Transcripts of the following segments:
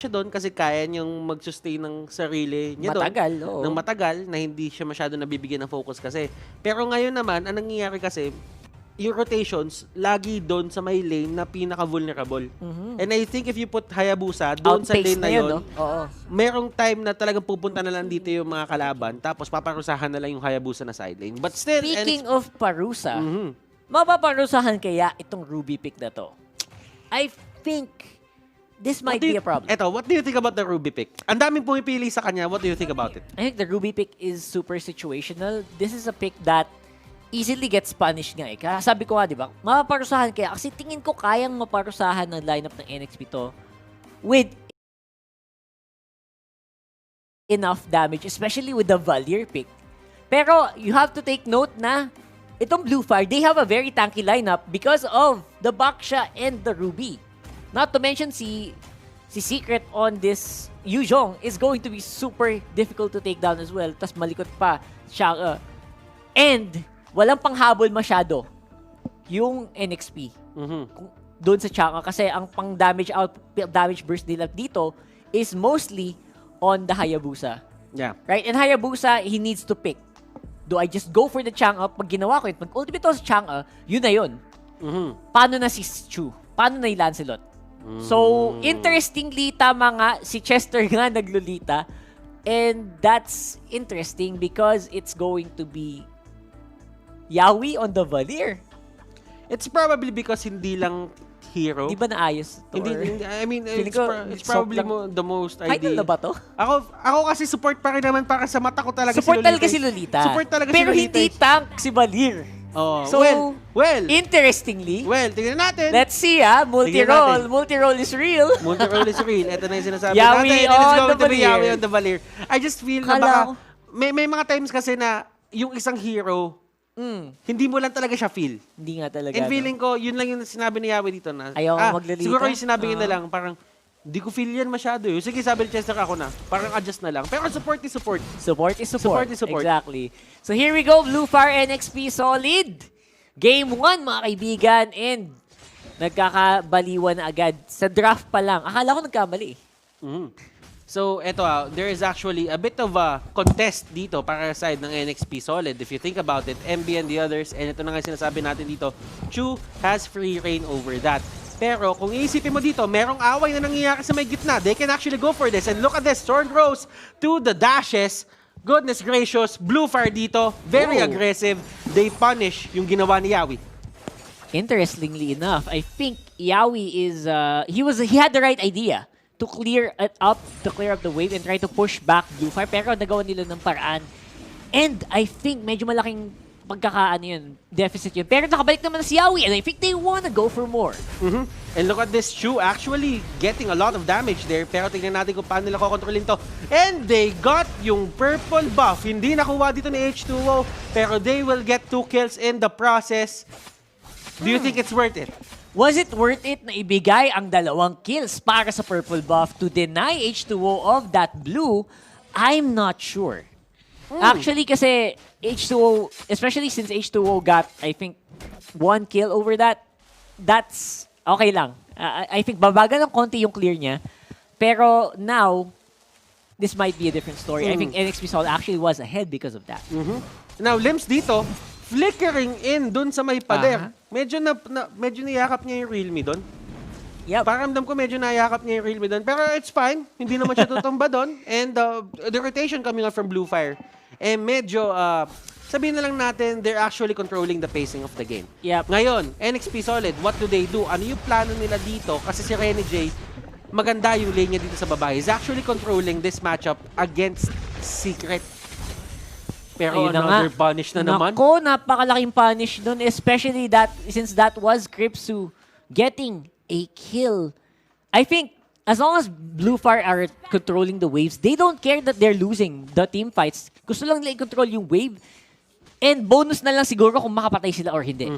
siya doon kasi kaya niyang mag-sustain ng sarili niya doon. Matagal, oo. Ng matagal na hindi siya masyado nabibigyan ng focus kasi. Pero ngayon naman, ang nangyayari kasi, yung rotations, lagi doon sa may lane na pinaka-vulnerable. And I think if you put Hayabusa doon sa lane na yun, no? Oo. merong time na talagang pupunta na lang dito yung mga kalaban, tapos paparusahan na lang yung Hayabusa na side lane. But still, Speaking of parusa, mapaparusahan kaya itong Ruby pick na to? I think this might be a problem. Eto, what do you think about the Ruby pick? Ang daming pumipili sa kanya, what do you think about it? I think the Ruby pick is super situational. This is a pick that easily gets punished nga eh. Kaya sabi ko nga, di ba, mapaparusahan kaya. Kasi tingin ko kayang maparusahan ng lineup ng NXP to with enough damage, especially with the Valier pick. Pero you have to take note na itong BLUFIRE, they have a very tanky lineup because of the Baksha and the Ruby. Not to mention si Secret on this Yuzhong is going to be super difficult to take down as well. Tas malikot pa siya. And walang panghabol masyado yung NXP. Doon sa Chang'e kasi ang pang damage burst nila dito is mostly on the Hayabusa. Yeah. Right? And Hayabusa, he needs to pick. Do I just go for the Chang'e? Pag ginawa ko yun, pag ultimate ako sa Chang'e, yun na yun. Paano na si Chu? Paano na yung Lancelot? So, interestingly, tama nga, si Chester nga naglulita. And that's interesting because it's going to be Yawi on the Valier. It's probably because hindi lang hero. Di ba naayos to? Hindi, I mean, it's soft probably lang. the most Final ideal. na ba to? Ako kasi support pa rin naman para sa mata ko talaga Support si Lolita. talaga si Lolita. Support talaga Pero si Lolita. hindi tank si Valier. Oh, So, well, interestingly, tingnan natin. let's see multi-roll. Multi-roll is real. Multi-roll is real. Ito na yung sinasabi Yawi natin. on It's the going to be Valier. Yawi on the Valier. I just feel na Kala baka, ko. may mga times kasi na yung isang hero, hindi mo lang talaga siya feel. Hindi nga talaga. And feeling ko, yun lang yung sinabi ni Yawi dito na, Ayaw maglilita? siguro yung sinabi niya na lang, parang, di ko feel yan masyado. Sige, sabi ni Chester, ako na. Parang adjust na lang. Pero support is support. Support is support. Support is support. Exactly. So here we go, BLUFIRE NXPSOLID. Game 1, mga kaibigan. And nagkakabaliwan na agad. Sa draft pa lang. Akala ko nagkamali. So, eto there is actually a bit of a contest dito para sa side ng NXPSOLID. If you think about it, MB and the others, and ito na nga sinasabi natin dito, Chu has free reign over that. Pero kung iisipin mo dito, merong away na nangyayari sa may gitna. They can actually go for this. And look at this, Storm Rose to the dashes. Goodness gracious, BLUFIRE dito, very aggressive. They punish yung ginawa ni Yawi. Interestingly enough, I think Yawi is he had the right idea to clear it up, to clear up the wave and try to push back BLUFIRE, pero nagawa nila ng paraan. And I think medyo malaking pagkakaano yun, deficit yun. Pero nakabalik naman na si Yawi and I think they wanna go for more. And look at this Chu actually getting a lot of damage there, pero tingnan natin kung paano nila kokontrolin to. And they got yung purple buff. Hindi nakuha dito ni H2O, pero they will get 2 kills in the process. Do you think it's worth it? Was it worth it na ibigay ang 2 kills para sa purple buff to deny H2O of that blue? I'm not sure. Actually, kasi H2O, especially since H2O got, I think, 1 kill over that, that's okay lang. I think babagal ng konti yung clear niya. Pero now, this might be a different story. I think NXPSOLID actually was ahead because of that. Now, Limbs dito, flickering in dun sa may pader. Medyo niyakap niya yung Realme dun. Yep. Pakiramdam ko medyo nayakap niya yung Realme dun. Pero it's fine. Hindi naman siya tutumba dun. And the rotation coming out from BLUFIRE. Eh medyo, sabihin na lang natin, they're actually controlling the pacing of the game. Yep. Ngayon, NXPSOLID, what do they do? Ano yung plano nila dito? Kasi si Rene J, maganda yung lane niya dito sa baba. He's actually controlling this matchup against Secret. Pero Ayun na another nga. punish na naman. Nako, napakalaking punish dun. Especially that, since that was Kripsu getting a kill. I think, as long as BLUFIRE are controlling the waves, they don't care that they're losing the team fights. Gusto lang nila i-control yung wave. And bonus na lang siguro kung makapatay sila or hindi.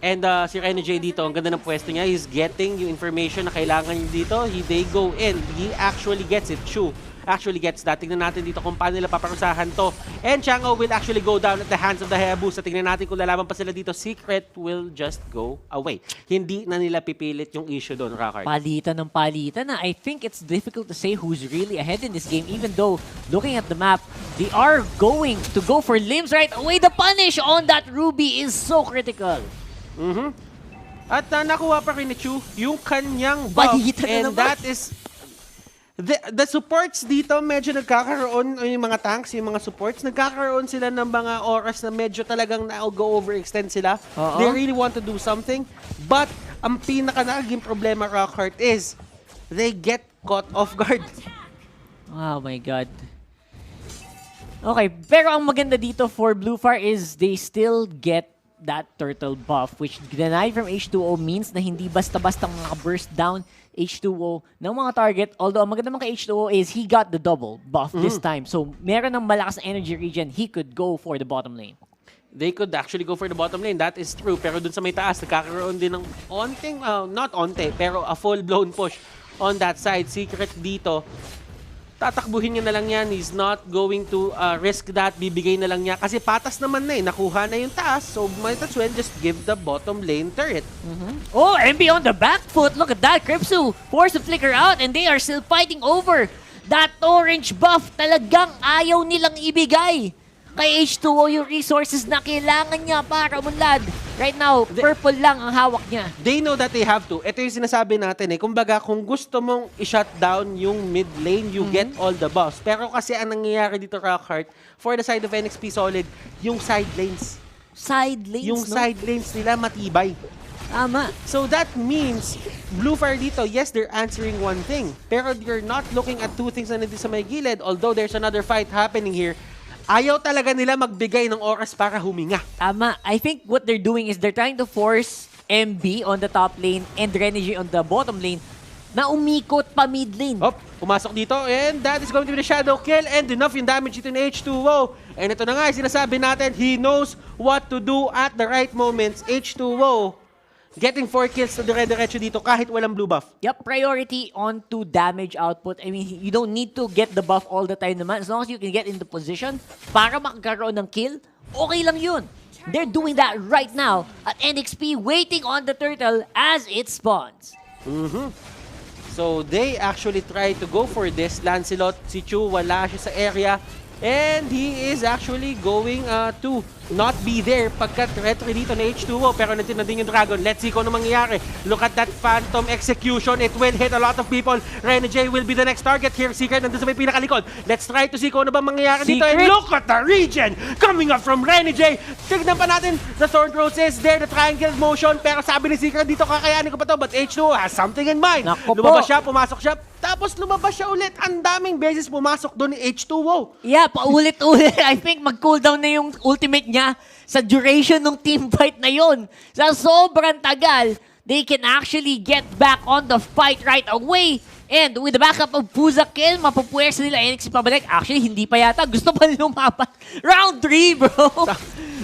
And si Rene J dito, ang ganda ng pwesto niya. He's getting yung information na kailangan niya dito. They go in. He actually gets it. Chu actually gets that. Tingnan natin dito kung paano nila paparusahan to. And Chango will actually go down at the hands of the Hayabusa. Tingnan natin kung lalaban pa sila dito. Secret will just go away. Hindi na nila pipilit yung issue doon, Rockart. Palitan ng palitan na. I think it's difficult to say who's really ahead in this game, even though, looking at the map, they are going to go for limbs right away. The punish on that Ruby is so critical. At nakuha pa rin ni Chu yung kanyang buff. Palitan na And naman. that is... The supports dito, medyo nagkakaroon, yung mga tanks, yung mga supports, nagkakaroon sila ng mga oras na medyo talagang go overextend sila. Oo. They really want to do something. But, ang pinaka naging problema, Rockheart, is they get caught off guard. Oh my God. Okay, pero ang maganda dito for BLUFIRE is they still get that turtle buff, which denied from H2O means na hindi basta-basta maka-burst down H2O ng mga target. Although, ang maganda kay H2O is he got the double buff this time. So, meron ng malakas na energy regen, he could go for the bottom lane. They could actually go for the bottom lane. That is true. Pero dun sa may taas, nagkakaroon din ng onting, not onte, pero a full-blown push on that side. Secret dito, tatakbuhin niya na lang yan. He's not going to risk that. Bibigay na lang niya. Kasi patas naman na eh. Nakuha na yung taas. So, might as well just give the bottom lane turret. Oh, MB on the back foot. Look at that. Kripsu forced to flicker out and they are still fighting over that orange buff. Talagang ayaw nilang ibigay kay H2O yung resources na kailangan niya para umunlad. Right now, purple lang ang hawak niya. They know that they have to. Ito yung sinasabi natin eh. Kumbaga, kung gusto mong i-shut down yung mid lane, you get all the buffs. Pero kasi ang nangyayari dito, Rockheart, for the side of NXPSOLID, yung side lanes. Side lanes, Yung no? side lanes nila matibay. Tama. So that means, BLUFIRE dito, yes, they're answering one thing. Pero you're not looking at two things na nandito sa may gilid. Although there's another fight happening here, ayaw talaga nila magbigay ng oras para huminga. Tama. I think what they're doing is they're trying to force MB on the top lane and Renegi on the bottom lane na umikot pa mid lane. Hop, pumasok dito and that is going to be the shadow kill and enough yung damage dito ni H2O. And ito na nga, sinasabi natin, he knows what to do at the right moments. H2O getting 4 kills na dire-diretso dito kahit walang blue buff. Yep, priority on to damage output. I mean, you don't need to get the buff all the time naman. As long as you can get into position para makakaroon ng kill, okay lang yun. They're doing that right now at NXP, waiting on the turtle as it spawns. So they actually try to go for this. Lancelot, si Chu, wala siya sa area. And he is actually going to not be there pagkat retry dito na H2O. Pero nandiyan na din yung Dragon. Let's see kung ano mangyayari. Look at that Phantom execution. It will hit a lot of people. Renegade will be the next target here. Secret nandun sa may pinakalikod. Let's try to see kung ano ba mangyayari dito. And look at the regen coming up from Renegade. Tignan pa natin. The Thorn Throws is there. The triangle motion. Pero sabi ni Secret dito, kakayanin ko pa to. But H2O has something in mind. Naku po. Lumabas siya, pumasok siya. Tapos lumabas siya ulit. Ang daming beses pumasok doon ni H2O. Yeah, paulit-ulit. I think mag-cooldown na yung ultimate niya sa duration ng team fight na yun. Sa sobrang tagal, they can actually get back on the fight right away. And with the backup of Puzakill, mapupuwersa nila NXP pabalik. Actually, hindi pa yata. Gusto pa lumapat. Round 3, bro.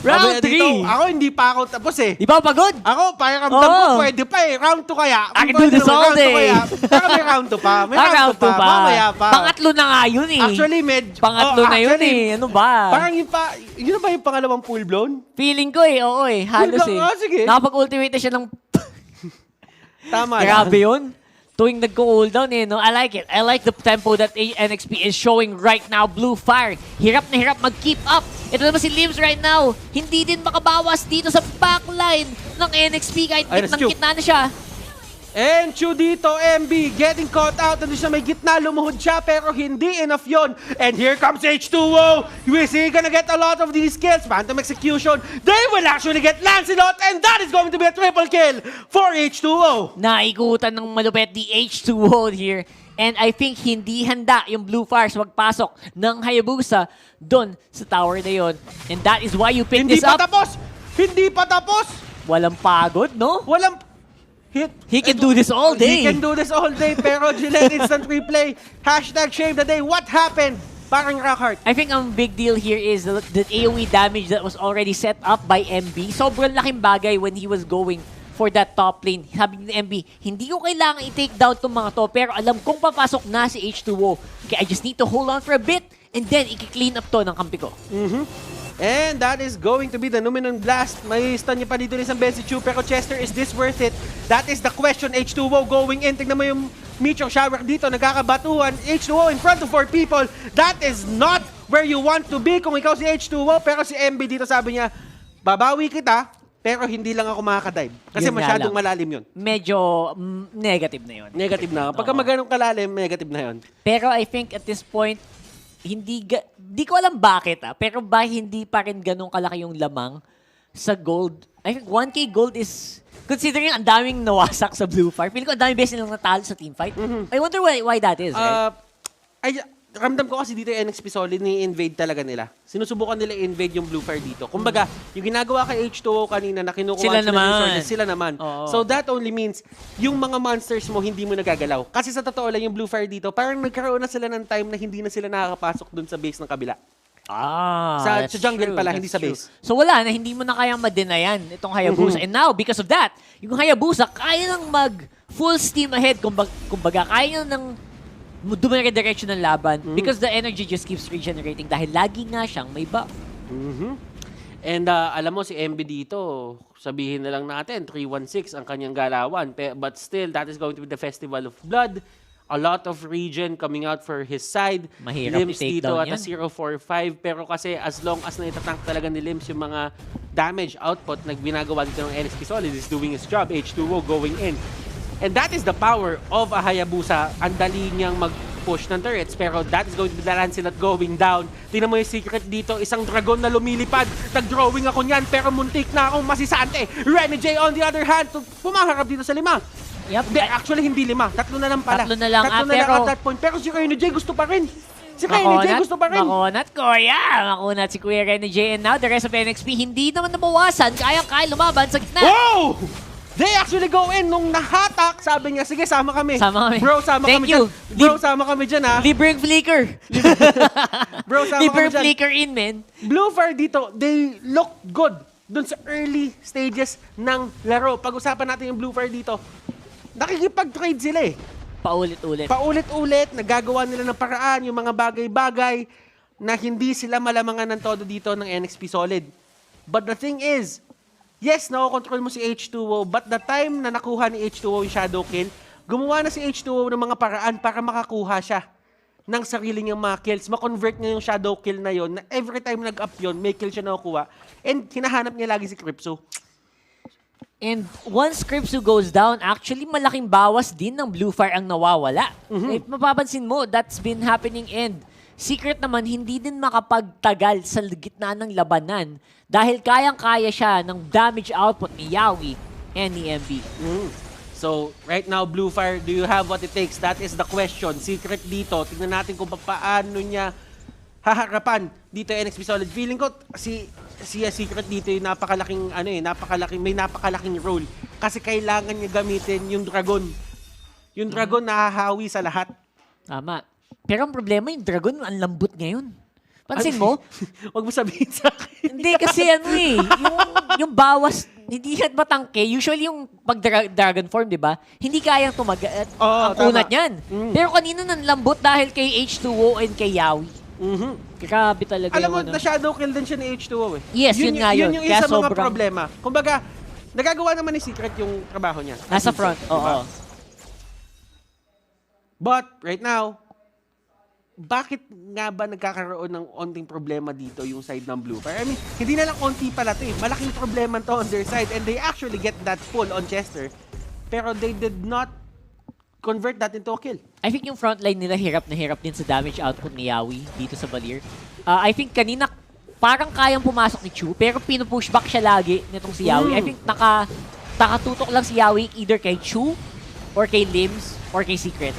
Round 3. Ako hindi pa ako tapos eh. Di ba pagod? Ako, parang ramdam ko pwede pa eh. Round 2 kaya. I can do this all day. Pero may round 2 pa. May round 2 pa. Mamaya pa. Pangatlo na nga yun eh. Actually, Pangatlo na yun eh. Ano ba? Parang yun na ba yung pangalawang full blown? Feeling ko eh. Oo eh. Halos eh. Sige. Nakapag-ultimate na siya ng... Tama. Grabe yun. Tuwing nag-cooldown eh, no? I like it. I like the tempo that NXP is showing right now. BLUFIRE, hirap na hirap mag-keep up. Ito naman si Limbs right now. Hindi din makabawas dito sa backline ng NXP kahit kitnang-kitna na siya. And Chu dito, MB, getting caught out. Nandun siya may gitna, lumuhod siya, pero hindi enough yon. And here comes H2O. We see gonna get a lot of these kills. Phantom execution. They will actually get Lancelot, and that is going to be a triple kill for H2O. Naikutan ng malupet di H2O here. And I think hindi handa yung BLUFIRE sa magpasok ng Hayabusa doon sa tower na yon. And that is why you pick Hindi this pa up. tapos! Hindi pa tapos! Walang pagod, no? Walang... He can do this all day. He can do this all day, pero Gillette instant replay. Hashtag shave the day. What happened? Parang Rockheart. I think ang big deal here is the AoE damage that was already set up by MB. Sobrang laking bagay when he was going for that top lane. Sabi ni MB, hindi ko kailangan i-take down itong mga to, pero alam kong papasok na si H2O. Kaya I just need to hold on for a bit, and then i-clean up to ng kampi ko. And that is going to be the Numenon Blast. May stun niya pa dito ni isang Ben si Chu, pero Chester, is this worth it? That is the question. H2O going in. Tignan mo yung Meteor Shower dito, nagkakabatuhan. H2O in front of 4 people. That is not where you want to be kung ikaw si H2O. Pero si MB dito sabi niya, babawi kita, pero hindi lang ako makakadive. Kasi Yun nga masyadong lang. malalim yun. Medyo negative na yun. Negative na. Pagka maganong kalalim, negative na yun. Pero I think at this point, di ko alam bakit pero ba hindi pa rin ganun kalaki yung lamang sa gold. I think 1k gold is, considering ang daming nawasak sa BLUFIRE, feeling ko ang daming beses nilang natalo sa teamfight. I wonder why that is, right? Ramdam ko kasi dito yung NXPSOLID, ni-invade talaga nila. Sinusubukan nila i-invade yung BLUFIRE dito. Kumbaga, yung ginagawa kay H2O kanina na kinukuha Sila ng naman. resources, sila naman. Oo. So that only means, yung mga monsters mo hindi mo nagagalaw. Kasi sa totoo lang yung BLUFIRE dito, parang nagkaroon na sila ng time na hindi na sila nakakapasok dun sa base ng kabila. That's sa jungle true, pala, that's hindi sa true. base. So wala na, hindi mo na kayang madenayan itong Hayabusa. And now, because of that, yung Hayabusa, kaya nang mag full steam ahead. Kumbaga, kaya nang dumire-diretso ng laban because the energy just keeps regenerating dahil lagi nga siyang may buff. And alam mo, si MB dito, sabihin na lang natin, 316 ang kanyang galawan. But still, that is going to be the Festival of Blood. A lot of regen coming out for his side. Mahirap Limbs i-take dito down at a yan. 045. Pero kasi as long as naitatank talaga ni Limbs yung mga damage output na ginagawa dito ng NXPSOLID is doing his job. H2O going in. And that is the power of a Hayabusa. Ang dali niyang mag-push ng turrets. Pero that is going to be the Lancelot going down. Tingnan mo yung secret dito. Isang dragon na lumilipad. Nag-drawing ako niyan. Pero muntik na akong masisante. Remy J on the other hand. Pumaharap dito sa 5. Yep. Hindi, actually hindi 5. 3 na lang pala. 3 na lang. Tatlo na lang Pero at that point. Pero si Remy J gusto pa rin. Si Remy J gusto pa rin. Makunat ko, yeah. Makunat si Kuya Rene J. And now, the rest of NXP, hindi naman nabawasan. Kaya lumaban sa gitna. Wow! They actually go in. Nung nahatak, sabi niya, sige, sama kami. Sama kami. Bro, sama Thank kami you. dyan. Bro, sama kami dyan, ha? Libreng flicker. Bro, sama kami Libreng dyan. flicker in, man. BLUFIRE dito, they look good dun sa early stages ng laro. Pag-usapan natin yung BLUFIRE dito, nakikipag-trade sila eh. Paulit-ulit. Paulit-ulit, nagagawa nila ng paraan, yung mga bagay-bagay na hindi sila malamangan ng todo dito ng NXPSOLID. But the thing is, yes, nakokontrol mo si H2O, but the time na nakuha ni H2O yung shadow kill, gumawa na si H2O ng mga paraan para makakuha siya ng sarili niyang mga kills. Ma-convert niya yung shadow kill na yon na every time nag-up yun, may kill siya nakukuha. And hinahanap niya lagi si Crypso. And once Crypso goes down, actually malaking bawas din ng BLUFIRE ang nawawala. If mapapansin mo, that's been happening, and Secret naman hindi din makapagtagal sa gitna ng labanan dahil kayang-kaya siya ng damage output ni Yawi and ni MB. So, right now, BLUFIRE, do you have what it takes? That is the question. Secret dito. Tingnan natin kung paano niya haharapan dito NXPSOLID. Feeling ko si Secret dito yung may napakalaking role. Kasi kailangan niya gamitin yung Dragon. Yung Dragon nahahawi sa lahat. Tama. Pero ang problema, yung Dragon, ang lambot ngayon. Pansin mo? Huwag mo sabihin sa akin. Hindi kasi yung bawas, hindi yan matangke. Usually yung pag Dragon form, di ba? Hindi kayang tumagat ang kunat niyan. Pero kanina nang lambot dahil kay H2O and kay Yawi. Grabe talaga. Alam mo, na-shadow kill din siya ni H2O eh. Yes, yun nga yun. Yun yung isa mga problema. Kumbaga, nagagawa naman ni Secret yung trabaho niya. Nasa front, oo. But, right now, bakit nga ba nagkakaroon ng onting problema dito yung side ng BLUFIRE? I mean, hindi na lang onti pala to eh. Malaking problema to on their side and they actually get that pull on Chester. Pero they did not convert that into a kill. I think yung frontline nila hirap na hirap din sa damage output ni Yawi dito sa Valir. I think kanina parang kayang pumasok ni Chu pero pinupushback siya lagi nitong si Yawi. I think nakatutok lang si Yawi either kay Chu or kay Limbs or kay Secret.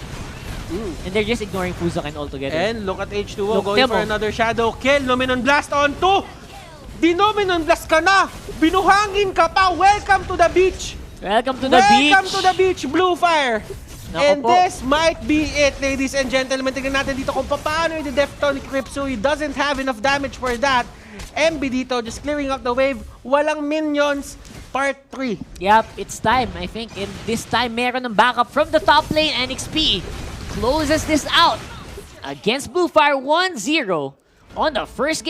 And they're just ignoring Fuzokan altogether. And look at H2O going for another shadow kill. Luminon Blast on 2. Dinominon Blast ka na. Binuhangin ka pa. Welcome to the beach. Welcome to the beach. Welcome to the beach, BLUFIRE. Nako And po. this might be it, ladies and gentlemen. Tignan natin dito kung paano yung defton ni Crypso. He doesn't have enough damage for that. MB dito, just clearing up the wave. Walang minions. Part 3. Yep, it's time, I think. And this time, meron ng backup from the top lane. NXP closes this out against BLUFIRE 1-0 on the first game.